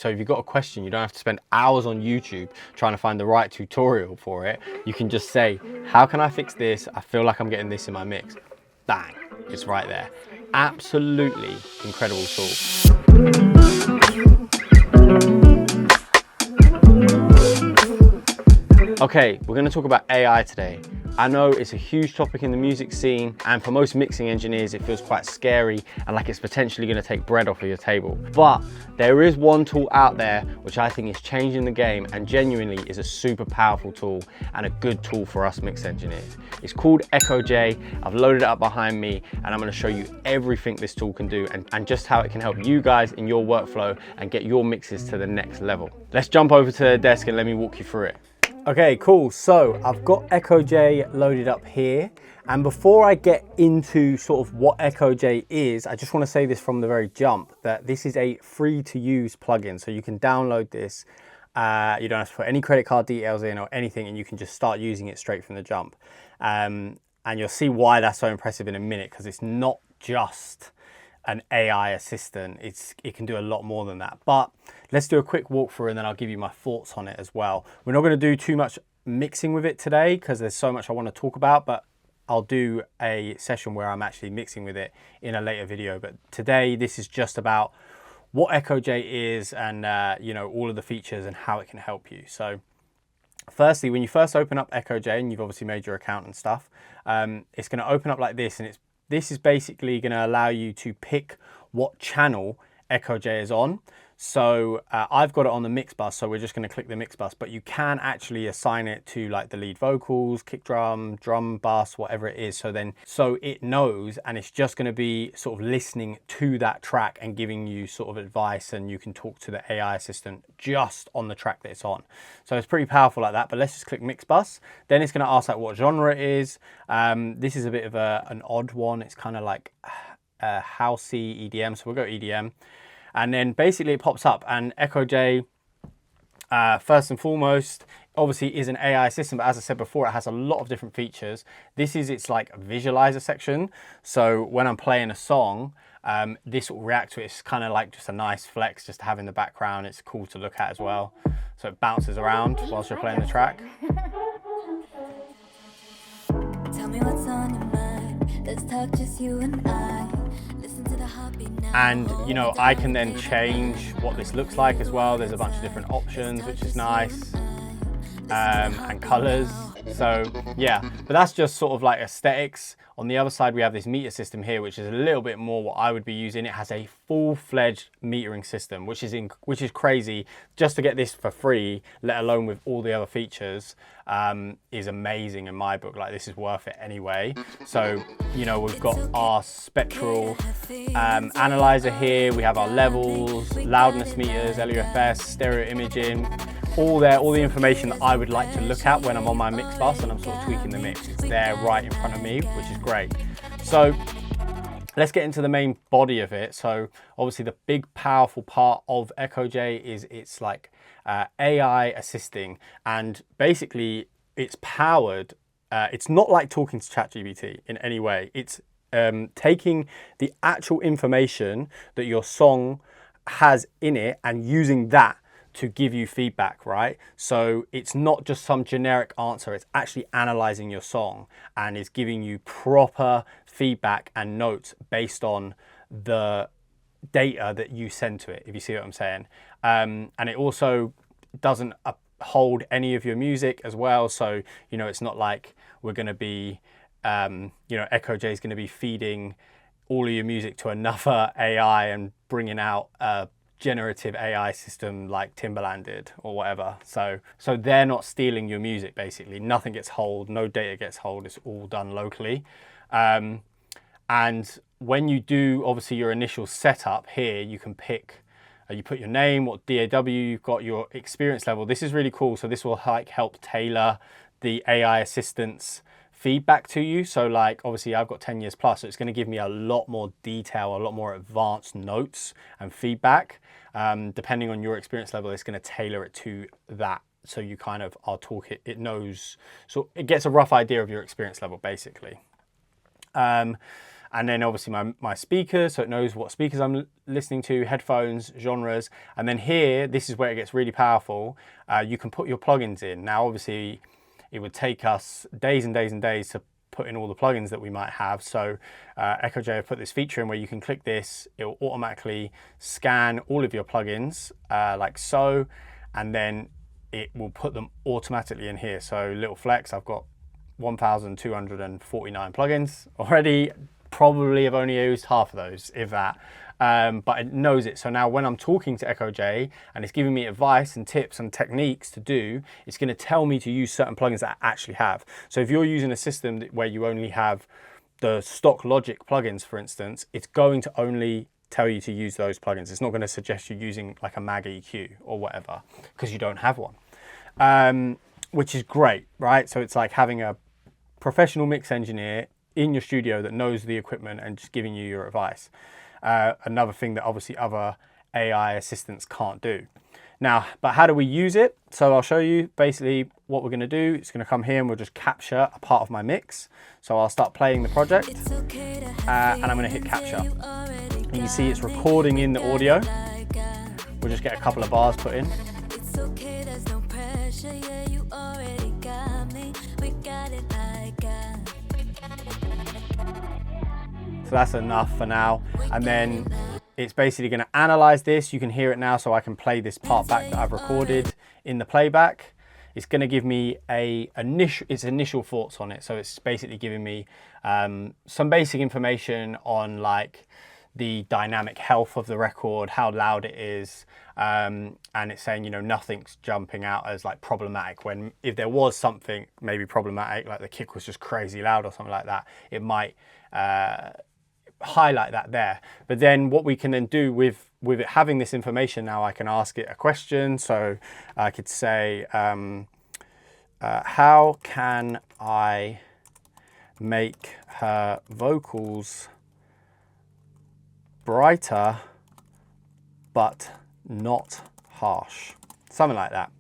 So if you've got a question, you don't have to spend hours on YouTube trying to find the right tutorial for it. You can just say, how can I fix this? I feel like I'm getting this in my mix. Bang, it's right there. Absolutely incredible tool. Okay, we're going to talk about AI today. I know it's a huge topic in the music scene, and for most mixing engineers it feels quite scary and like it's potentially going to take bread off of your table. But there is one tool out there which I think is changing the game and genuinely is a super powerful tool and a good tool for us mix engineers. It's called EchoJay. I've loaded it up behind me and I'm going to show you everything this tool can do and just how it can help you guys in your workflow and get your mixes to the next level. Let's jump over to the desk and let me walk you through it. Okay, cool. So I've got EchoJay loaded up here. And before I get into sort of what EchoJay is, I just want to say this from the very jump, that this is a free to use plugin. So you can download this. You don't have to put any credit card details in or anything, and you can just start using it straight from the jump. And you'll see why that's so impressive in a minute, because it's not just an AI assistant. It can do a lot more than that. But let's do a quick walkthrough and then I'll give you my thoughts on it as well. We're not going to do too much mixing with it today because there's so much I want to talk about, but I'll do a session where I'm actually mixing with it in a later video. But today this is just about what EchoJay is and you know, all of the features and how it can help you. So firstly, when you first open up EchoJay and you've obviously made your account and stuff, it's going to open up like this, and this is basically going to allow you to pick what channel EchoJay is on. So I've got it on the mix bus, so we're just going to click the mix bus, but you can actually assign it to like the lead vocals, kick drum, drum, bass, whatever it is. So it knows, and it's just going to be sort of listening to that track and giving you sort of advice, and you can talk to the AI assistant just on the track that it's on. So it's pretty powerful like that, but let's just click mix bus. Then it's going to ask like what genre it is. This is a bit of an odd one. It's kind of like housey EDM, so we'll go EDM. And then basically it pops up, and EchoJay, first and foremost, obviously is an AI system, but as I said before, it has a lot of different features. This is its like visualizer section. So when I'm playing a song, this will react to it. It's kind of like just a nice flex just to have in the background. It's cool to look at as well. So it bounces around whilst you're playing the track. Tell me what's on your mind. Let's talk just you and I. And you know, I can then change what this looks like as well. There's a bunch of different options, which is nice, and colors. So yeah, but that's just sort of like aesthetics. On the other side, we have this meter system here, which is a little bit more what I would be using. It has a full-fledged metering system, which is crazy. Just to get this for free, let alone with all the other features, is amazing in my book. Like, this is worth it anyway. So, you know, we've got our spectral analyzer here. We have our levels, loudness meters, LUFS, stereo imaging, all there, all the information that I would like to look at when I'm on my mix bus and I'm sort of tweaking the mix. It's there right in front of me, which is great. So let's get into the main body of it. So obviously the big powerful part of EchoJay is it's like AI assisting, and basically it's powered. It's not like talking to ChatGPT in any way. It's taking the actual information that your song has in it and using that to give you feedback, right? So it's not just some generic answer, it's actually analyzing your song and is giving you proper feedback and notes based on the data that you send to it, if you see what I'm saying. And it also doesn't hold any of your music as well. So, you know, it's not like we're gonna be, you know, EchoJay is gonna be feeding all of your music to another AI and bringing out a generative AI system like Timbaland did or whatever. So they're not stealing your music, basically. Nothing gets held, no data gets held, it's all done locally. And when you do, obviously, your initial setup here, you can pick, you put your name, what DAW you've got, your experience level. This is really cool. So this will like help tailor the AI assistant's feedback to you. So like, obviously I've got 10 years plus, so it's going to give me a lot more detail, a lot more advanced notes and feedback. Depending on your experience level, it's going to tailor it to that. So you kind of are talking, it knows, so it gets a rough idea of your experience level, basically. And then obviously my speakers, so it knows what speakers I'm listening to, headphones, genres. And then here, this is where it gets really powerful. You can put your plugins in. Now, obviously, it would take us days and days and days to put in all the plugins that we might have. So EchoJay have put this feature in where you can click this, it will automatically scan all of your plugins like so, and then it will put them automatically in here. So little flex, I've got 1,249 plugins already. Probably have only used half of those, if that. But it knows it. So now when I'm talking to EchoJay and it's giving me advice and tips and techniques to do, it's going to tell me to use certain plugins that I actually have. So if you're using a system where you only have the stock Logic plugins, for instance, it's going to only tell you to use those plugins. It's not going to suggest you using like a Mag EQ or whatever, because you don't have one, which is great, right? So it's like having a professional mix engineer in your studio that knows the equipment and just giving you your advice. Another thing that obviously other AI assistants can't do. Now, but how do we use it? So I'll show you basically what we're going to do. It's going to come here and we'll just capture a part of my mix. So I'll start playing the project and I'm going to hit capture. And you see it's recording in the audio. We'll just get a couple of bars put in. So that's enough for now. And then it's basically going to analyze this. You can hear it now, so I can play this part back that I've recorded in the playback. It's going to give me its initial thoughts on it. So it's basically giving me some basic information on like the dynamic health of the record, how loud it is, and it's saying, you know, nothing's jumping out as like problematic, when if there was something maybe problematic, like the kick was just crazy loud or something like that, it might highlight that there. But then what we can then do with it having this information now, I can ask it a question. So I could say, how can I make her vocals brighter but not harsh? Something like that.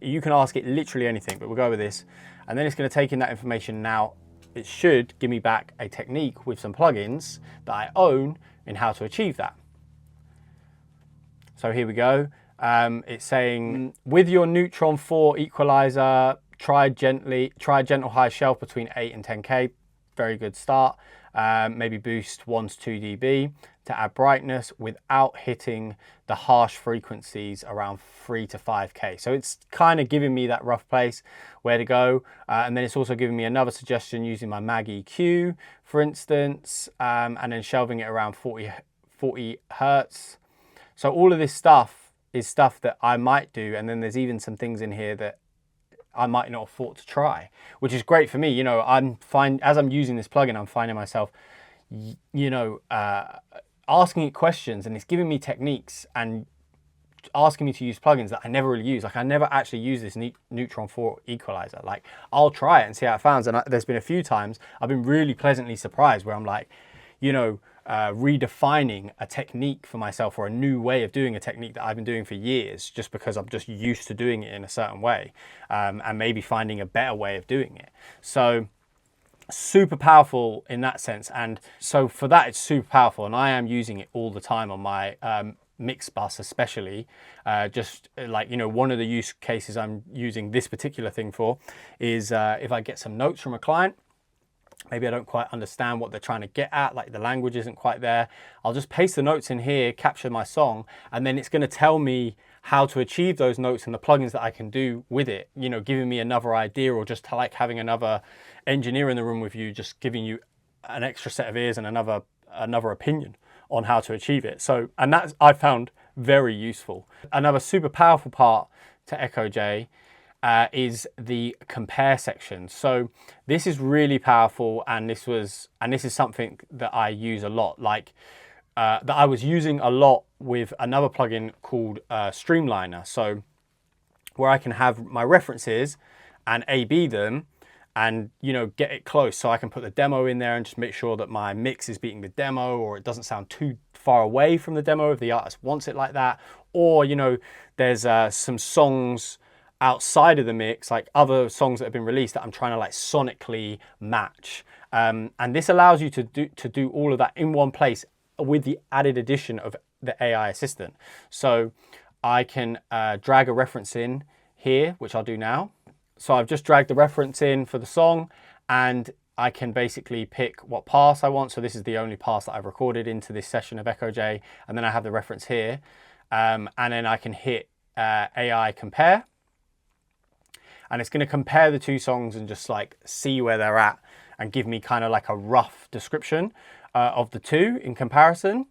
You can ask it literally anything, but we'll go with this. And then it's going to take in that information. Now it should give me back a technique with some plugins that I own in how to achieve that. So here we go. It's saying, with your Neutron 4 equalizer, try gentle high shelf between 8 and 10K. Very good start. Maybe boost 1 to 2 dB to add brightness without hitting the harsh frequencies around 3 to 5K. So it's kind of giving me that rough place where to go. And then it's also giving me another suggestion using my Mag EQ, for instance, and then shelving it around 40 Hertz. So all of this stuff is stuff that I might do. And then there's even some things in here that I might not have thought to try, which is great for me. You know, as I'm using this plugin, I'm finding myself, you know, asking it questions, and it's giving me techniques and asking me to use plugins that I never really use. Like I never actually use this Neutron 4 equalizer. Like I'll try it and see how it sounds. And there's been a few times I've been really pleasantly surprised where I'm like, you know, redefining a technique for myself, or a new way of doing a technique that I've been doing for years, just because I'm just used to doing it in a certain way, and maybe finding a better way of doing it. So super powerful in that sense. And so for that, it's super powerful, and I am using it all the time on my mix bus, especially just like, you know, one of the use cases I'm using this particular thing for is if I get some notes from a client, maybe I don't quite understand what they're trying to get at, like the language isn't quite there, I'll just paste the notes in here, capture my song, and then it's going to tell me how to achieve those notes and the plugins that I can do with it, you know, giving me another idea, or just like having another engineer in the room with you, just giving you an extra set of ears and another opinion on how to achieve it. So, and that I found very useful. Another super powerful part to EchoJay is the compare section. So this is really powerful, and this is something that I use a lot, like that I was using a lot with another plugin called Streamliner. So where I can have my references and A/B them, and, you know, get it close, so I can put the demo in there and just make sure that my mix is beating the demo, or it doesn't sound too far away from the demo if the artist wants it like that. Or, you know, there's some songs outside of the mix, like other songs that have been released, that I'm trying to like sonically match, And this allows you to do all of that in one place with the added addition of the AI assistant. So I can drag a reference in here, which I'll do now. So I've just dragged the reference in for the song, and I can basically pick what pass I want. So this is the only pass that I've recorded into this session of EchoJ, and then I have the reference here. And then I can hit AI compare, and it's going to compare the two songs and just like see where they're at and give me kind of like a rough description of the two in comparison,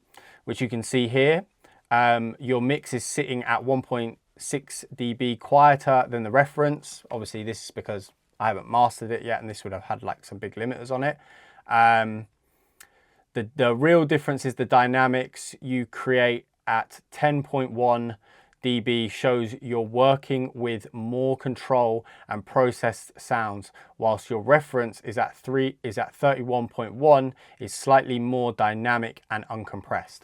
which you can see here. Your mix is sitting at 1.6 dB quieter than the reference. Obviously this is because I haven't mastered it yet, and this would have had like some big limiters on it. The real difference is the dynamics you create at 10.1 dB shows you're working with more control and processed sounds, whilst your reference is at 31.1 is slightly more dynamic and uncompressed.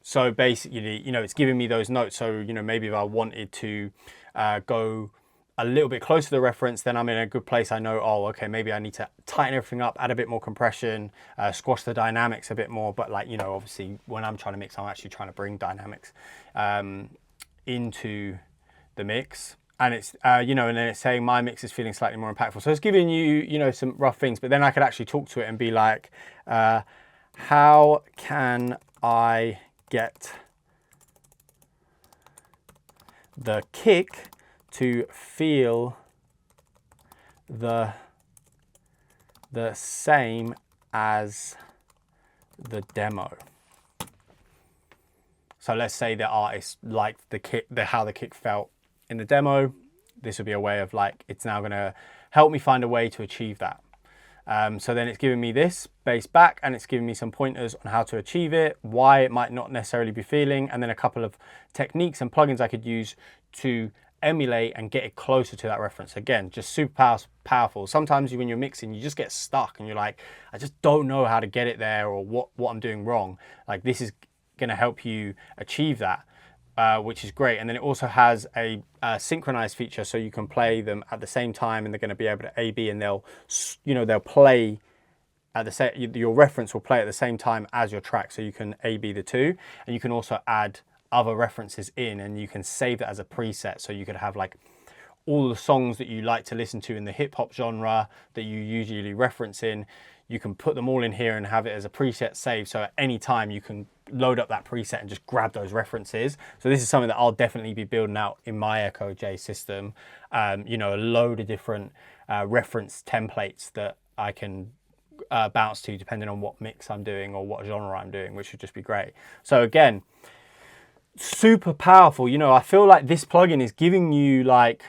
So basically, you know, it's giving me those notes. So, you know, maybe if I wanted to go a little bit closer to the reference, then I'm in a good place. I know, oh, okay, maybe I need to tighten everything up, add a bit more compression, squash the dynamics a bit more. But like, you know, obviously when I'm trying to mix, I'm actually trying to bring dynamics into the mix. And it's, you know, and then it's saying my mix is feeling slightly more impactful. So it's giving you, you know, some rough things, but then I could actually talk to it and be like, how can I get the kick to feel the same as the demo? So let's say the artist liked the kick, how the kick felt in the demo. This would be a way of like, it's now going to help me find a way to achieve that. So then it's giving me this bass back, and it's giving me some pointers on how to achieve it, why it might not necessarily be feeling, and then a couple of techniques and plugins I could use to emulate and get it closer to that reference. Again, just super powerful. Sometimes when you're mixing, you just get stuck and you're like, I just don't know how to get it there, or what I'm doing wrong. Like, this is going to help you achieve that. Which is great. And then it also has a synchronized feature, so you can play them at the same time, and they're going to be able to A/B, and they'll, you know, they'll play at the same, your reference will play at the same time as your track, so you can A/B the two, and you can also add other references in, and you can save that as a preset. So you could have like all the songs that you like to listen to in the hip hop genre that you usually reference in. You can put them all in here and have it as a preset save. So at any time you can load up that preset and just grab those references. So this is something that I'll definitely be building out in my EchoJ system. You know, a load of different reference templates that I can bounce to depending on what mix I'm doing or what genre I'm doing, which would just be great. So again, super powerful. You know, I feel like this plugin is giving you like,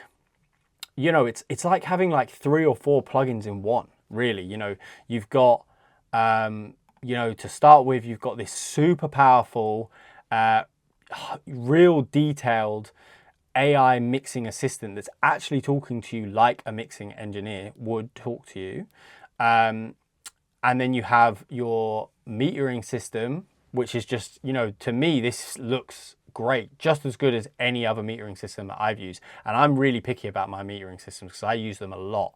you know, it's like having like 3 or 4 plugins in one. Really, you know, you've got, you know, to start with, you've got this super powerful, real detailed AI mixing assistant that's actually talking to you like a mixing engineer would talk to you. And then you have your metering system, which is just, you know, to me, this looks great, just as good as any other metering system that I've used. And I'm really picky about my metering systems because I use them a lot.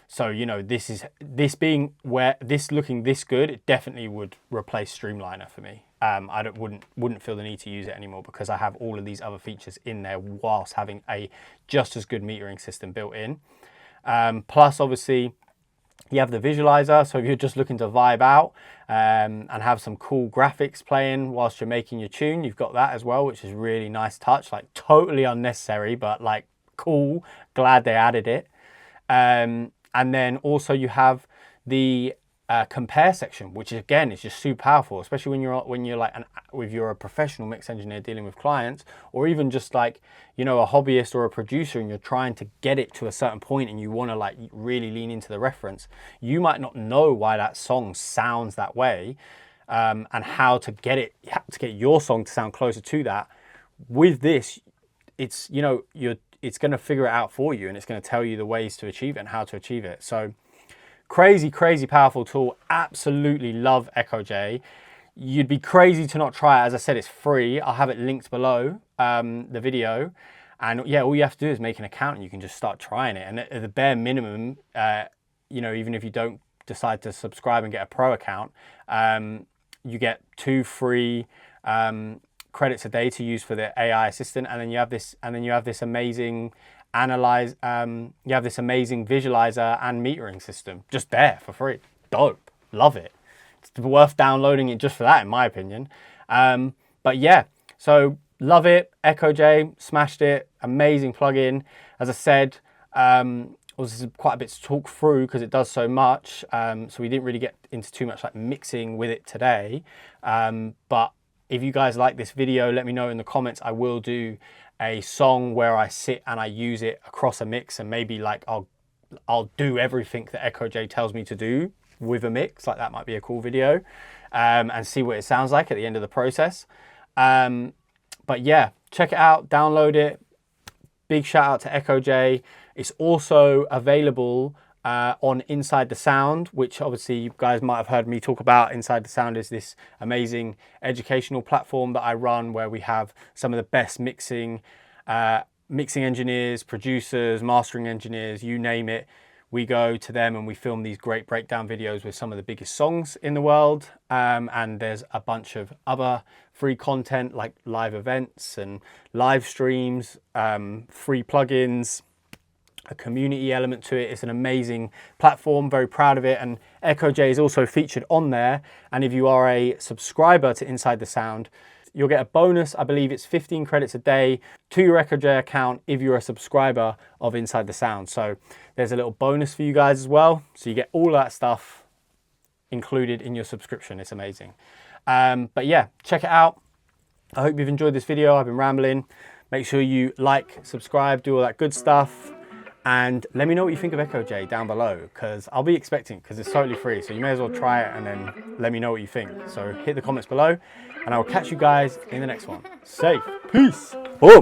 So, you know, this being where this looking this good, it definitely would replace Streamliner for me. I wouldn't feel the need to use it anymore because I have all of these other features in there whilst having a just as good metering system built in. Plus, obviously, you have the visualizer. So if you're just looking to vibe out and have some cool graphics playing whilst you're making your tune, you've got that as well, which is really nice touch. Like totally unnecessary, but like cool. Glad they added it. And then also you have the compare section, which again is just super powerful, especially when you're like if you're a professional mix engineer dealing with clients, or even just like, you know, a hobbyist or a producer, and you're trying to get it to a certain point and you want to like really lean into the reference. You might not know why that song sounds that way, and how to get your song to sound closer to that. With this, it's, you know, it's going to figure it out for you, and it's going to tell you the ways to achieve it and how to achieve it. So crazy powerful tool. Absolutely love EchoJ. You'd be crazy to not try it. As I said, it's free. I'll have it linked below the video. And yeah, all you have to do is make an account and you can just start trying it. And at the bare minimum, you know, even if you don't decide to subscribe and get a pro account, you get 2 free credits a day to use for the AI assistant, and then you have this amazing you have this amazing visualizer and metering system just there for free. Dope. Love it. It's worth downloading it just for that, in my opinion. But yeah, so love it. EchoJ, smashed it. Amazing plugin. As I said, this is quite a bit to talk through because it does so much. So we didn't really get into too much like mixing with it today. But if you guys like this video, let me know in the comments. I will do a song where I sit and I use it across a mix, and maybe like I'll do everything that EchoJ tells me to do with a mix. Like that might be a cool video, and see what it sounds like at the end of the process. But yeah, check it out, download it. Big shout out to EchoJ. It's also available on Inside the Sound, which obviously you guys might have heard me talk about. Inside the Sound is this amazing educational platform that I run, where we have some of the best mixing engineers, producers, mastering engineers, you name it. We go to them and we film these great breakdown videos with some of the biggest songs in the world. And there's a bunch of other free content like live events and live streams, free plugins, a community element to it. It's an amazing platform, very proud of it. And EchoJ is also featured on there. And if you are a subscriber to Inside the Sound, you'll get a bonus. I believe it's 15 credits a day to your EchoJ account if you're a subscriber of Inside the Sound. So there's a little bonus for you guys as well. So you get all that stuff included in your subscription. It's amazing. But yeah, check it out. I hope you've enjoyed this video. I've been rambling. Make sure you like, subscribe, do all that good stuff. And let me know what you think of EchoJ down below, because I'll be expecting, because it's totally free. So you may as well try it and then let me know what you think. So hit the comments below, and I will catch you guys in the next one. Safe. Peace. Boom.